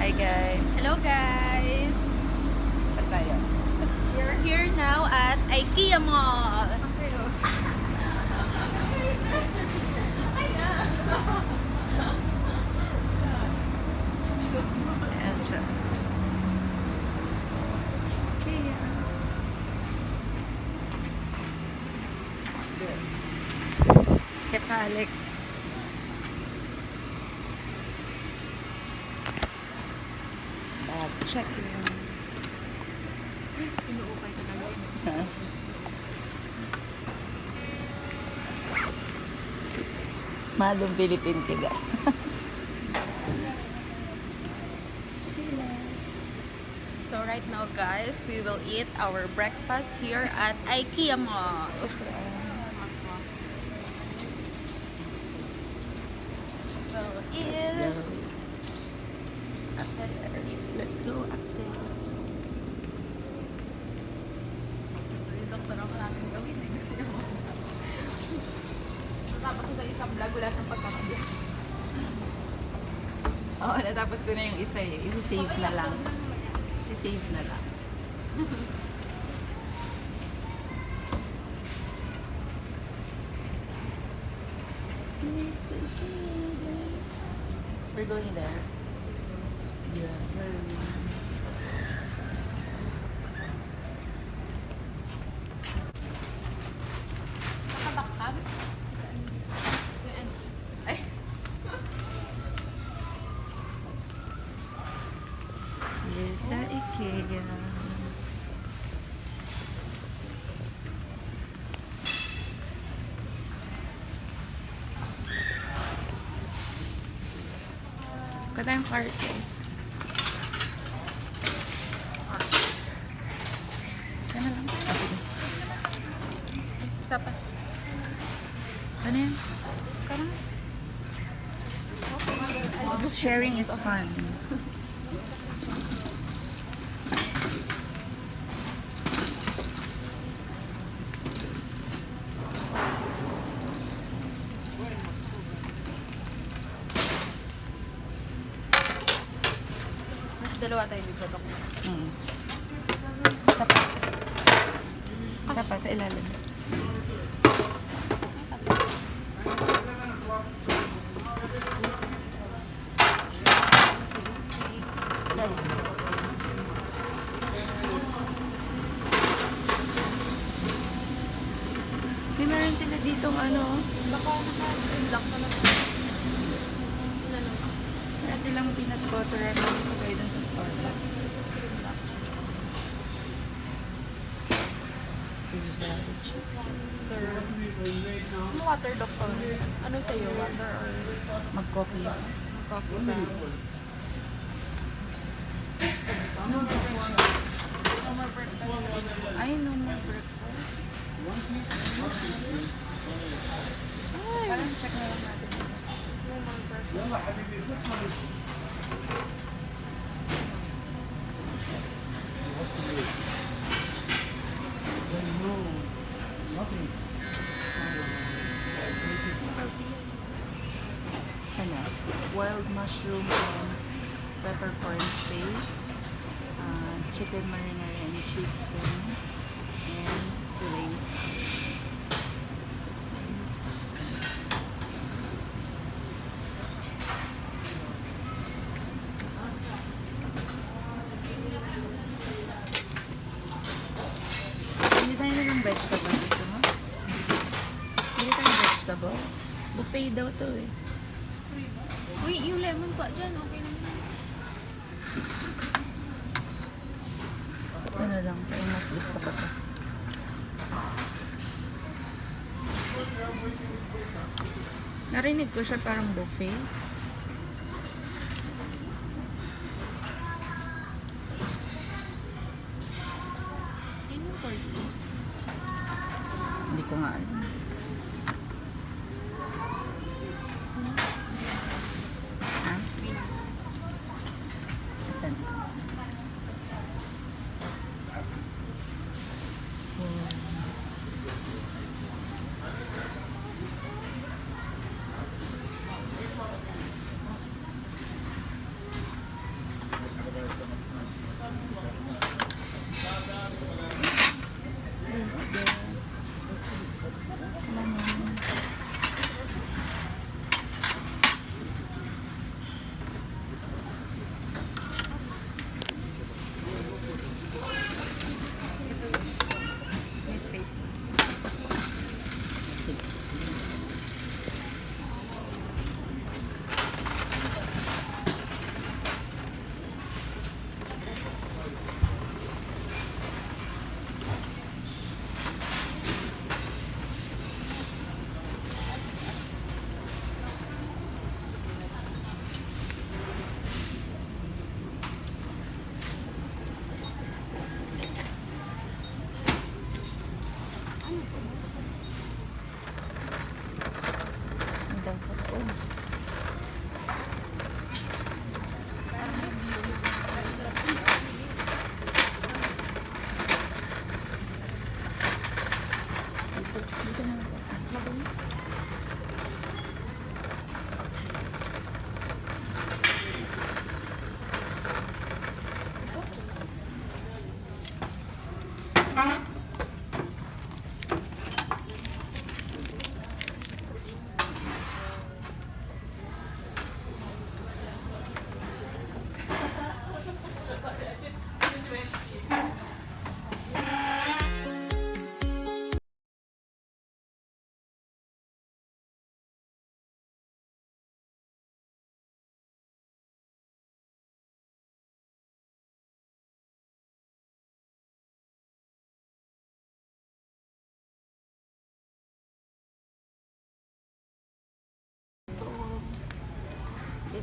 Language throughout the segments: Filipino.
Hi guys. Hello guys! Saan tayo? We're here now at IKEA Mall. Ayan siya. Kaya. Kepalik. Check yun. Inuukay ko na yun. Malong Philippine tigas. So right now guys, we will eat our breakfast here at IKEA Mall. We'll eat. Upstairs. Let's go upstairs. Gusto ni Doktor ako namin gawin eh. Kasi naman. Natapos ko sa isang vlog, wala siyang pagkakabiyak. Oo, natapos ko na yung isa eh. Isi-save na lang. Isi-save na lang. We're going there. Yeah. Nakabakab? Ay! Here's the IKEA. Ganda yung cart eh. Sana lang. Ah, sige. Isa pa. Ano yan? Karang. Sharing is fun. Dalawa tayo dito, Dok. Isa pa. Isa pa sa ilalim. May meron sila ditong ano. Baka naka-screen lock na lang. Wala silang peanut butter at kagaya dun sa Starbucks. Screen lock. Blueberry cheesecake. Ano water, Doktor? Ano sa'yo? Water or Mag-coffee. coffee ka? Ay, no more breakfast. Ay, parang check na lang natin. No more breakfast. Ano? Wild mushroom and peppercorn steak, chicken marinara and cheese spoon, and fillets. Hindi tayo ng vegetable. Gusto mo? Hindi tayo vegetable. Buffet daw to eh. Uy, yung lemon pa dyan, okay naman. Ito na lang. Pero mas gusto ko to. Narinig ko siya parang buffet. Yun yung turkey. Hindi ko nga alam. Ha? Asan?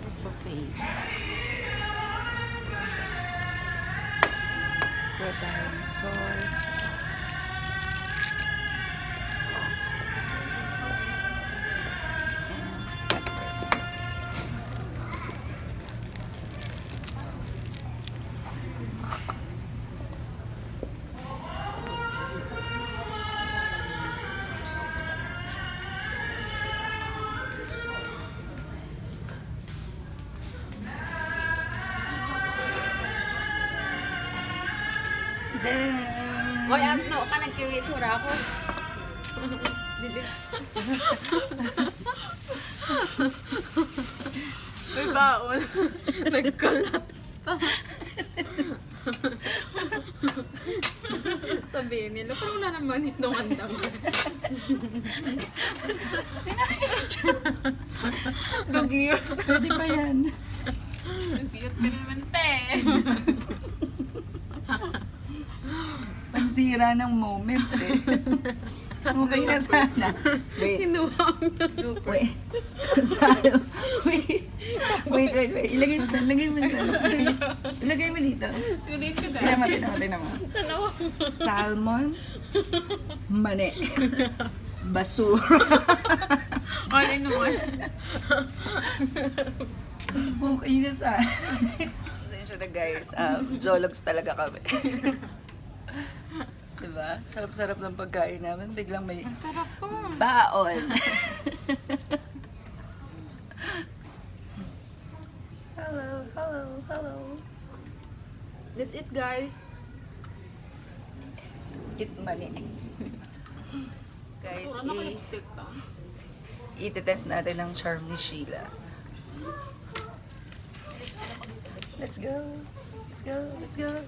is buffet. Red thyme salt. And pepper. Diyan! Hoy, no, ka nagkiwitsura ako. May baon. Nagkalat pa. Sabihin nila, parang na naman itong andam. Gagiyot. Pwede pa yan. Gagiyot ka naman, te. Pansira ng moment eh. Okay na sana. Wait. Kinuha ang super. Wait. Salo. Wait. Wait. Ilagay mo dito. Ilagay mo dito. Hindi ko Tingnan mo. Tanawa. Salmon. Mani. Basura. Ay, naman. Okay na sana. Pasensya na guys. Jologs talaga kami. Diba? Sarap-sarap ng pagkain namin. Biglang may Ang sarap po. baon. Hello. That's it, guys. Eat money. Guys, Puro na kayo stick ka. i-test natin ang charm ni Sheila. Let's go. Sheila.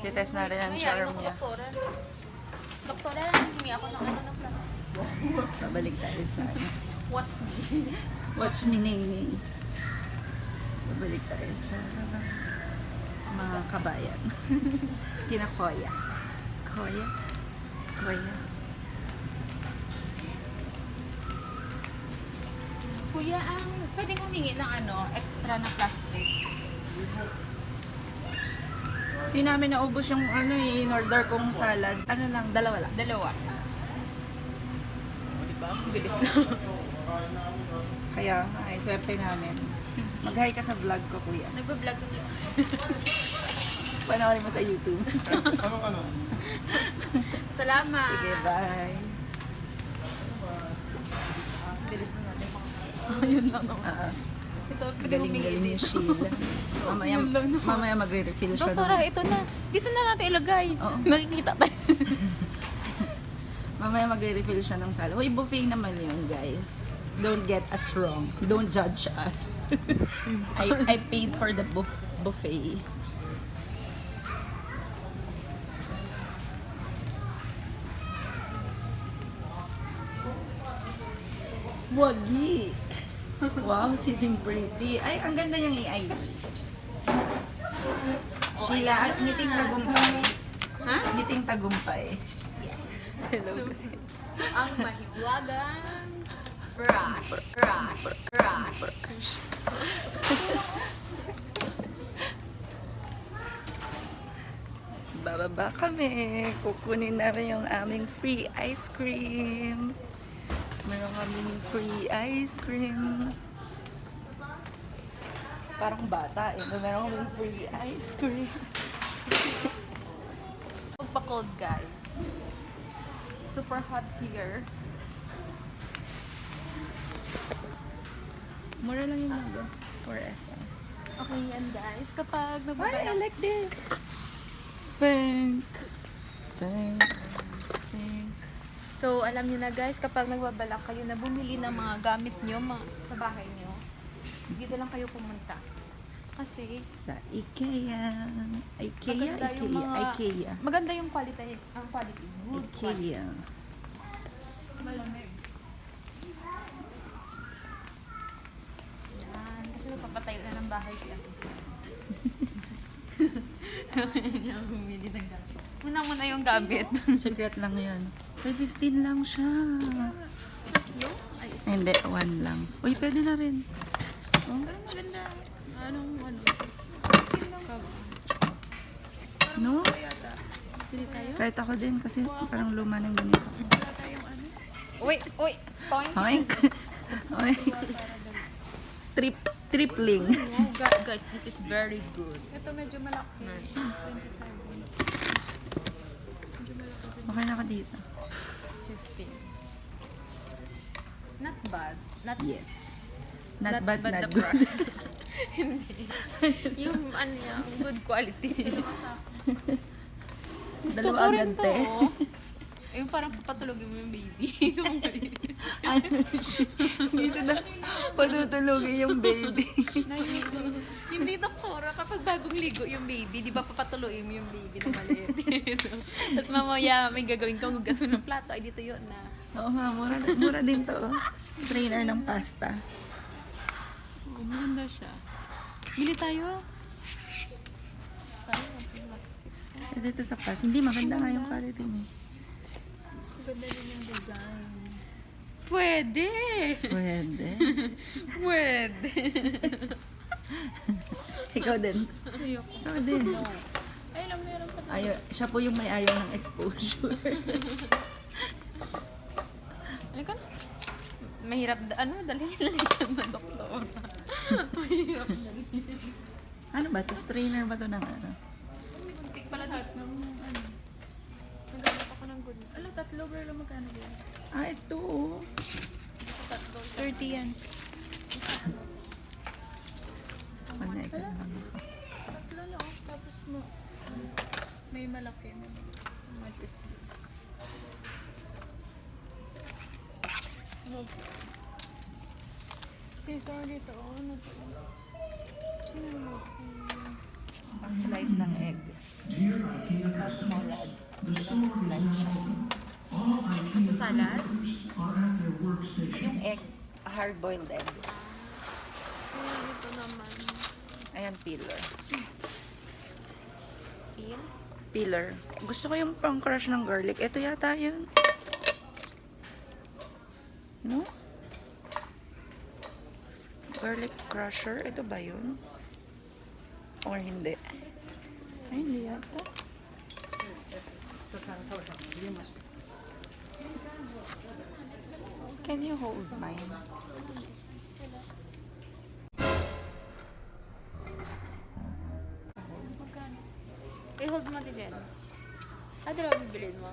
I-test natin ang charm niya. Doktora, hindi ako ng ano ng plano. Babalik tayo sa ano. Watch me. Watch me, Nene. Babalik tayo sa mga kabayan. Kina Koya. Koya. Kuya, pwedeng humingi ng ano, extra na plastic. Hindi namin naubos yung ano in-order kong salad. Ano lang, dalawa lang. Dalawa. Diba? Bilis na. Kaya nga, swerte namin. Mag-hi ka sa vlog ko, kuya. Nagbablog ko niya. Panoorin mo sa YouTube. Salamat. Sige, bye. Bilis na natin mga. Yun lang naman. Ito, pwede humingi Galing-galing ni din. Sheila. Mamaya magre-refill siya. Doktora, ito na. Dito na natin ilagay. Oo. Nakikita tayo. Mamaya magre-refill siya ng salad. Uy, buffet naman yun, guys. Don't get us wrong. Don't judge us. I paid for the buffet. Wagi. Wow, sitting pretty. Ay, ang ganda niyang AI. Sheila, at ngiting tagumpay. Ha? Ngiting tagumpay. Yes. Hello, guys. Ang mahiwagan. Brush. Bababa kami. Kukunin namin yung aming free ice cream. Meron kaming free ice cream. Parang bata eh. Meron kaming free ice cream. Magpa-cold, guys. Super hot here. Mura lang yung mga 4S. Okay yan, guys. Kapag Why I nagbabalak, like this? Thank. so alam niyo na, guys, kapag nagbabalak kayo na bumili ng mga gamit niyo sa bahay niyo, dito lang kayo pumunta. Kasi Sa IKEA. maganda yung quality. Ang quality. Good quality. IKEA. Malamig. Yan. Kasi magpapatayo na ng bahay siya. Kaya bumili ng gamit. Muna yung gamit. Secret lang yan. 15 lang siya. No? Ay, Hindi, 1 lang. Uy, pwede na rin. Oh, Pero maganda. Anong ano? Kaba. no? Yata. Sili tayo? Kahit ako din kasi parang luma ng ganito. Wala tayong ano? Uy! Uy! Point! Oink. Oink. Tripling. Guys, this is very good. Ito medyo malaki. Nice. 27. Okay na ka dito. 15. Not bad. Not Yes. Not bad, not the good. price. Hindi. Yung ano niya, good quality. Gusto Dalawa ko rin agad, to. te. Oh. Yung parang papatulogin mo yung baby. Yung baby. Ano siya? Dito na patutulogin yung baby. Hindi doktora, kapag bagong ligo yung baby, di ba papatuloy mo yung baby na maliit. Tapos mamaya may gagawin kang hugas mo ng plato, ay dito yun na. Oo nga, mura din to. Strainer ng pasta. Oh, maganda siya. Bili tayo. Tayo, plastic. Dito sa pasta. Hindi, maganda nga yung quality niya. Ganda din yung design. Pwede. Pwede. Pwede. Ikaw din. Ayoko. Ikaw din. Ay lang, meron pa. Siya po yung may-ari ng exposure. Ano ka? Mahirap, dalhin lang na doktora. Mahirap dalhin. Ano ba? To strainer ba to ng ano? Muntik pala Lahat ng ano. Naghanap ako ng good. Ala, tatlo girl, magkano ba? Ah, ito oh. 30 yan. Connect. Tatlo na oh. Tapos mo, may malaki na. What is this? Scissor dito oh. Ano to? Ang slice ng egg. Para sa salad. Slice siya. Sa salad? Yung egg, hard-boiled egg. Ayan, ito naman. Ayan, peeler. Peel? Peeler. Gusto ko yung pang-crush ng garlic. Ito yata yun. No? Garlic crusher. Ito ba yun? Or hindi? Ay, hindi yata. Can you hold mine? I-hold mo din dyan. Dalawa bibilin mo.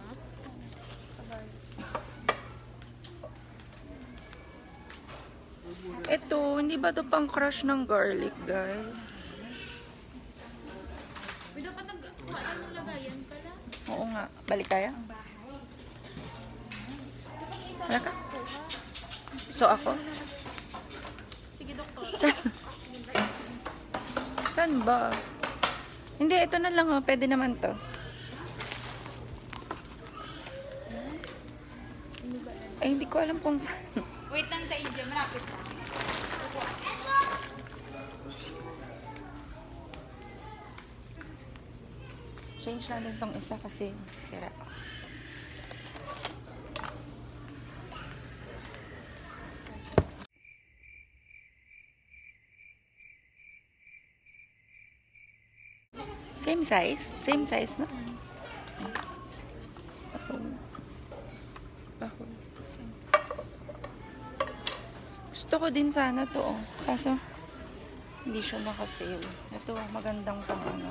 Ito, hindi ba to pang-crush ng garlic, guys? Uy, dapat anong lagayan pala? Oo nga. Balik kaya? Wala ka? So, ako? Sige, doktor. Saan ba? Hindi, ito na lang oh. Pwede naman to. Eh, hindi ko alam kung saan. Wait lang sa inyo, malapit na. Change natin tong isa kasi sira. Same size? Same size, no? Bahol. Bahol. Gusto ko din sana to, oh. Kaso, hindi siya nakasale. Ito, magandang pang ano.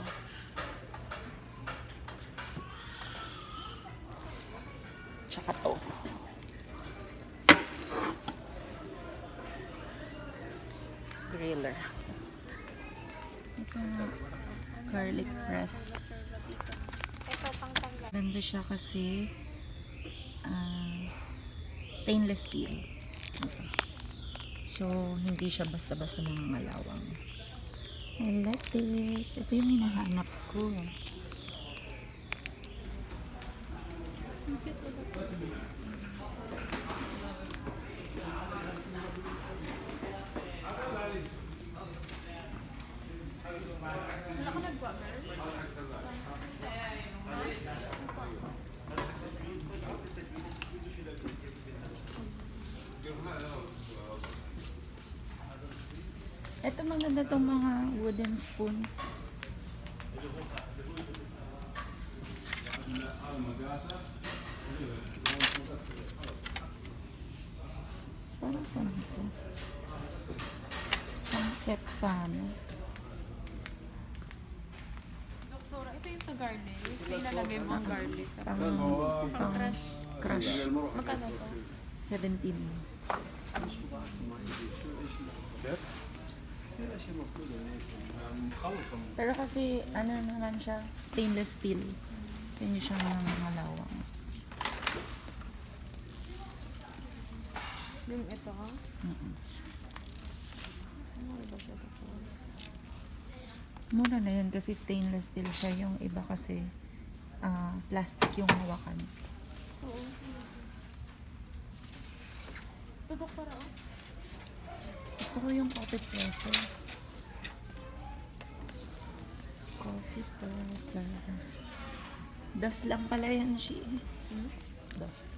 Tsaka to. Griller. Ito nga. Garlic press. Ito, pang tanggal. Ganda siya kasi stainless steel. Ito. So, hindi siya basta-basta nangangalawang. I like this. Ito yung hinahanap ko. Wala ka nag-wagger? maganda tong mga wooden spoon. Parang saan ito? Sunset sana. Doktora, ito yung sa garlic. Ito ilalagay mo ang garlic. Pang Crush. crush. Magkano to? 17. Pero kasi, ano naman siya, stainless steel. So, hindi siya malawang. Yung ito ha? Mm-mm. Ano ba siya doktora? Mura na yun kasi stainless steel siya. Yung iba kasi, plastic yung hawakan. Oo. Ito doktora oh. Gusto ko yung coffee presser. Coffee presser. Dust lang pala yan, she. Dust.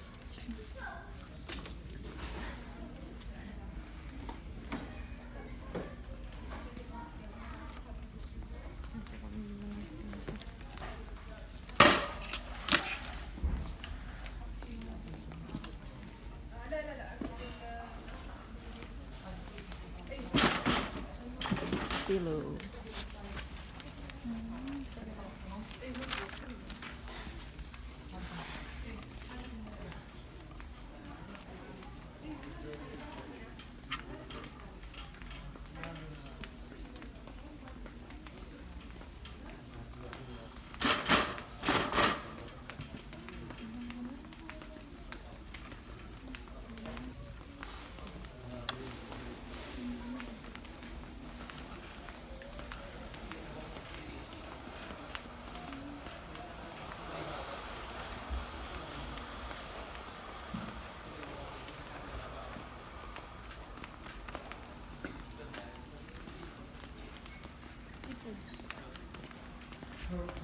Pillows.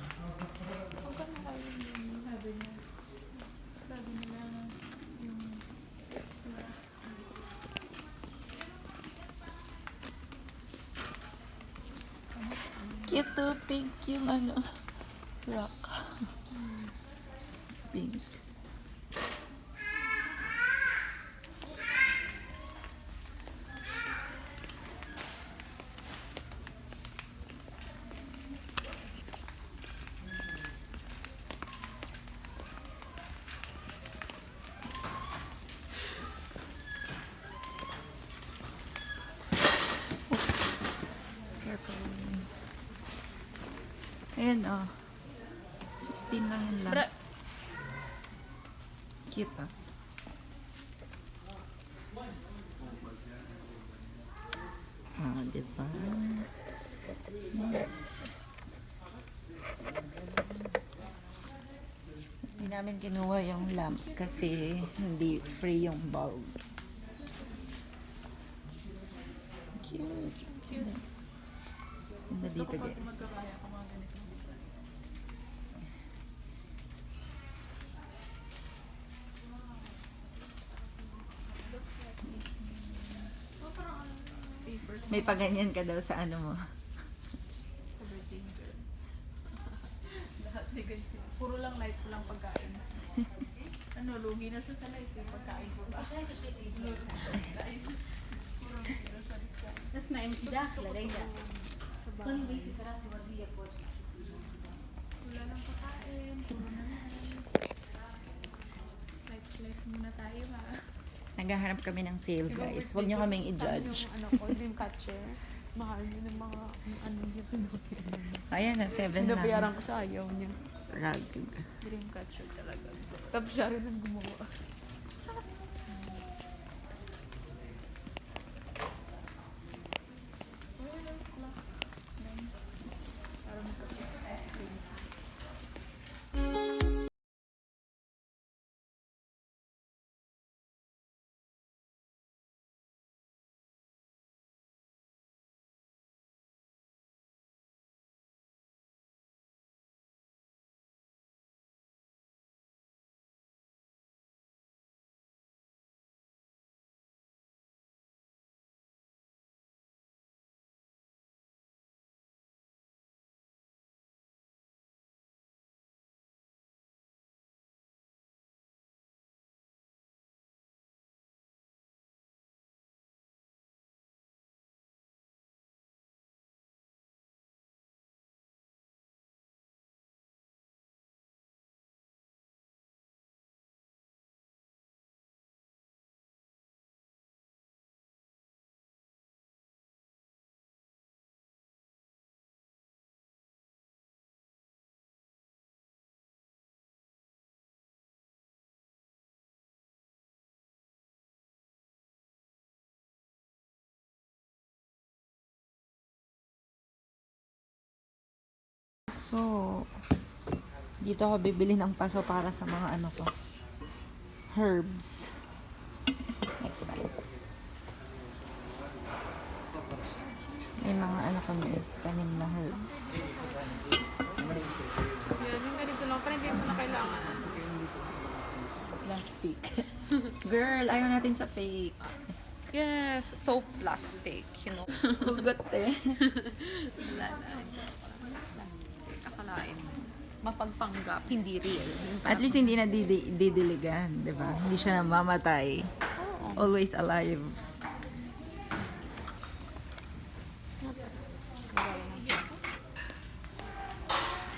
Magkano kayo yung sabi niya? Sabi nila yung Cute to, pink yung ano, rock. Pink. Oops. Careful. Ayan, oh. 15 lang yun lang. Bra- Cute, ah. Ah, diba? Yes. Hindi namin kinuha yung lamp kasi hindi free yung bulb. Cute. cute. Ganda Gusto dito, ko pag guys. magkakaya ako mga ganitong design. Oh, parang ano, paper May paganyan ka daw sa ano mo. sa birthday girl. Lahat may ganito. Puro lang lights, walang pagkain. Ano, lugi na sa lights yung pagkain ko ba? اسمعي انت داخله ليلى Sa bahay. طلعي بيتي كراسي ورديه فوق Wala lang pagkain. Puro na lights muna tayo ha. Naghahanap kami ng sale, guys. Huwag nyo kaming i-judge. Yung ano ko, dream catcher. Mahal niya ng mga ano niya pinutira. Ayan na, 7 Pinabayaran lang. ko siya, ayaw niya. Rag. Dream catcher talaga. Tapos siya rin ang gumawa. paso. Dito ako bibili ng paso para sa mga ano ko. Herbs. Next time. May mga ano kami, tanim na herbs. Yan, yung ganito lang. Parang hindi mo na kailangan. Plastic. Girl, ayaw natin sa fake. Yes, so plastic, you know. Hugot eh. Wala na. Akalain mo. Mapagpanggap, hindi real. Yung At least hindi na didiligan, di ba? Hindi siya namamatay. Always alive.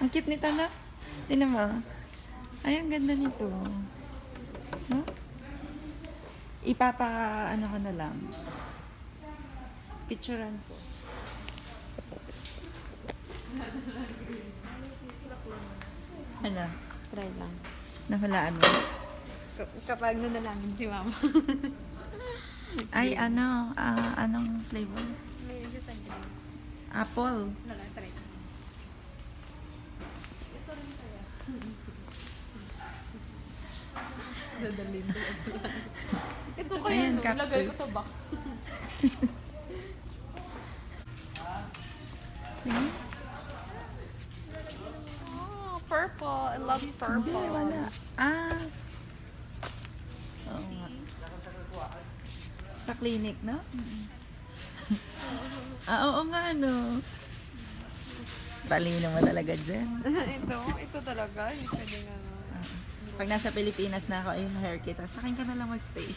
Ang cute nito na. Tingnan mo. Ay, ang ganda nito. No? Ano ko na lang. Picturean ko. Ano? Try lang. Nahulaan mo? Kapag nanalangin si mama. Ay, anong flavor? May siya sa green. Apple. Wala, try. Ito kaya Ayan, no, ilagay ko cactus. sa box. Tingnan. Oh, purple. I love Hindi, purple. wala. Ah. Oo nga. See? Sa clinic, no? Oo nga, no? Baliw naman talaga dyan. ito talaga. Hindi pwede nga. Pag nasa Pilipinas na ako, ay hair kita. Sa akin ka na lang magstay.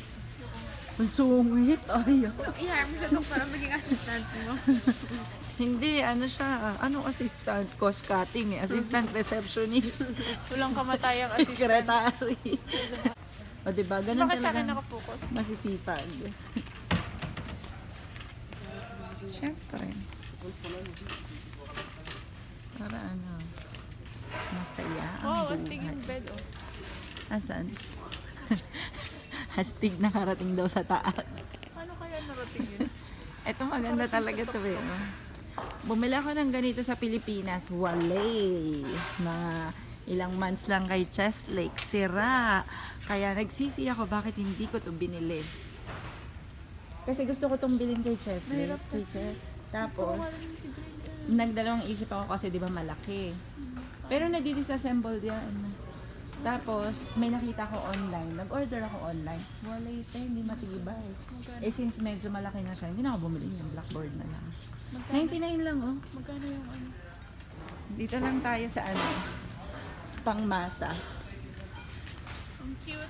Ang sungit. Ayaw. I-hire mo siya doon para maging assistant mo. Hindi, ano siya? Anong assistant? Cost cutting eh. Assistant receptionist. Walang kamatayang assistant. Secretary. O diba, ganun Bakit sa akin talaga nakafocus? masisipag. Siyempre. Para ano, masaya ang Wow, buhay. astig yung bed, oh. Asan? Hastig na karating daw sa taas. Ano kaya narating yun? Ito maganda talaga to eh. Oh. Bumili ako ng ganito sa Pilipinas. Wale. Mga ilang months lang kay Chestlake. Sira. Kaya nagsisi ako bakit hindi ko to binili. Kasi gusto ko tong bilhin kay Chestlake. Kay Ches. Tapos, nagdalawang isip ako kasi di ba malaki. Pero nadi-disassemble yan. Tapos, may nakita ko online. Nag-order ako online. Wala ito, hindi matibay. Eh, since medyo malaki na siya, hindi na ako bumili yung blackboard na lang. 99 lang, oh. Magkano yung ano? Dito lang tayo sa ano, pangmasa. Ang cute.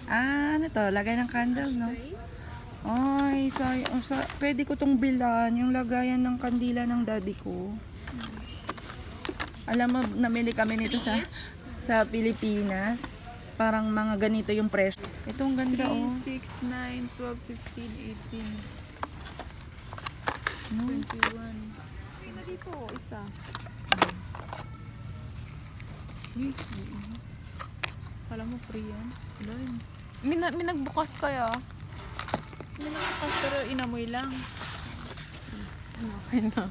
Ah, ano to? Lagay ng candle, no? Ay, pwede ko tong bilan, yung lagayan ng kandila ng daddy ko. Alam mo, namili kami nito sa Pilipinas. Parang mga ganito yung presyo. Ito ang ganda, 3, oh. 6, 9, 12, 15, 18, No? 21. Ay, na dito, isa. Uy, kala mo free yan. Wala yun. May nagbukas kaya. May nakakas pero inamoy lang. Okay na.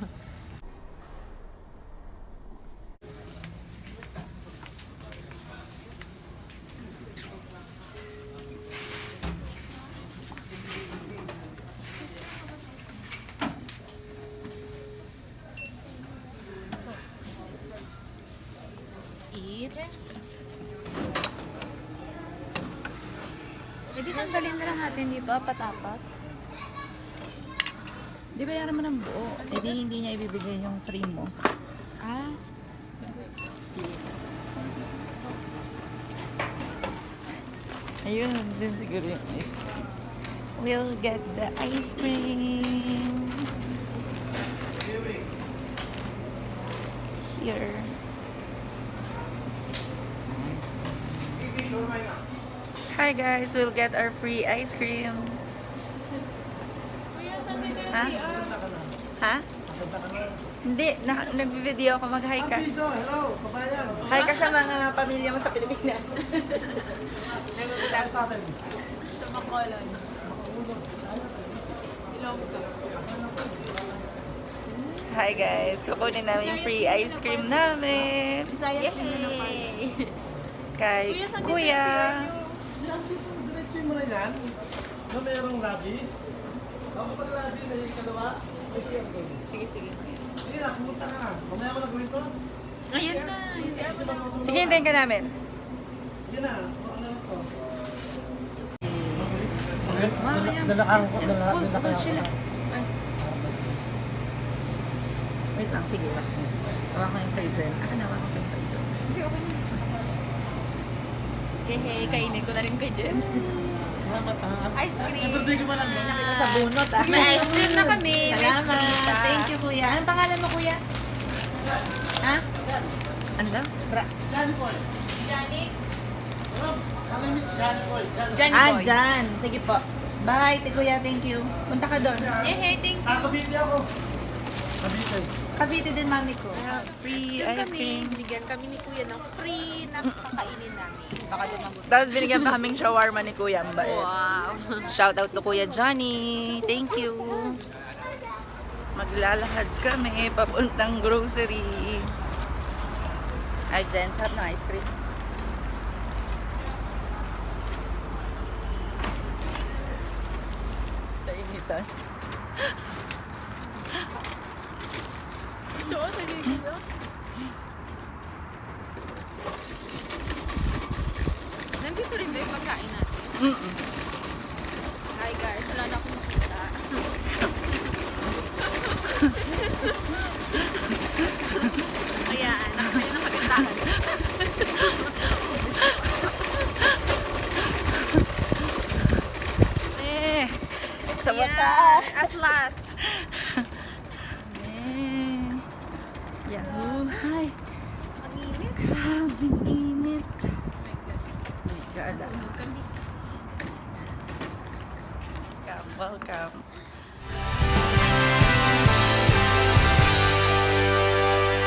Eat. Pwede tanggalin na lang natin dito, apat-apat. Di ba yaran mo ng buo? Eh di hindi niya ibibigay yung free mo. Ah. Ayun, din siguro yung ice cream. We'll get the ice cream. Here. Hi guys, we'll get our free ice cream. Ha? Ha? Hindi, nag-video ako. Mag-hi ka. Hi ka sa mga pamilya mo sa Pilipinas. Nag-vlog sa Macolon. Ilonggo. Hi guys, kukunin namin yung free ice cream namin. Yay! Kay Kuya. Yan, dito, diretso mo na yan. Na mayroong lobby. Ako pala lobby na yung kalawa. May share ko. Sige. Sige na, pumunta ka na. Mamaya mo na gawin to. Ayun na. Sige, hintayin ka namin. Sige na, ano na to. Wait lang, sige lang. Hawa ko yung freezer. Hawa ko yung freezer. Yay! Kainin ko na rin kay Jen. Ice cream. Birthday ko pa lang. Nakita sa bunot ah. May ice cream na kami. Salamat. With frita. Thank you, Kuya. Anong pangalan mo, Kuya? Ha? Ano ba? Johnny Boy. Ano? Kalimit Johnny Boy. Johnny Ah, Boy. dyan. Sige po. Bye, Kuya. Thank you. Punta ka doon. Yay! Thank you. Kabiti ako. Kabiti. Cavite din, mami ko. Free Doon ice kami, cream. binigyan kami ni Kuya ng free na kakainin namin. Baka dumagot. Tapos binigyan pa kaming shawarma ni Kuya. Ang bait. Wow! Shout out to Kuya Johnny. Thank you. Maglalakad kami papuntang grocery. Ay, Jen, sarap ng ice cream. Sa initan. Nandito rin ba yung pagkain natin? Mm-mm. Hi guys, wala na akong makita. Ayan, nakatayo na kagandahan. Sa Ayan, batas. at last.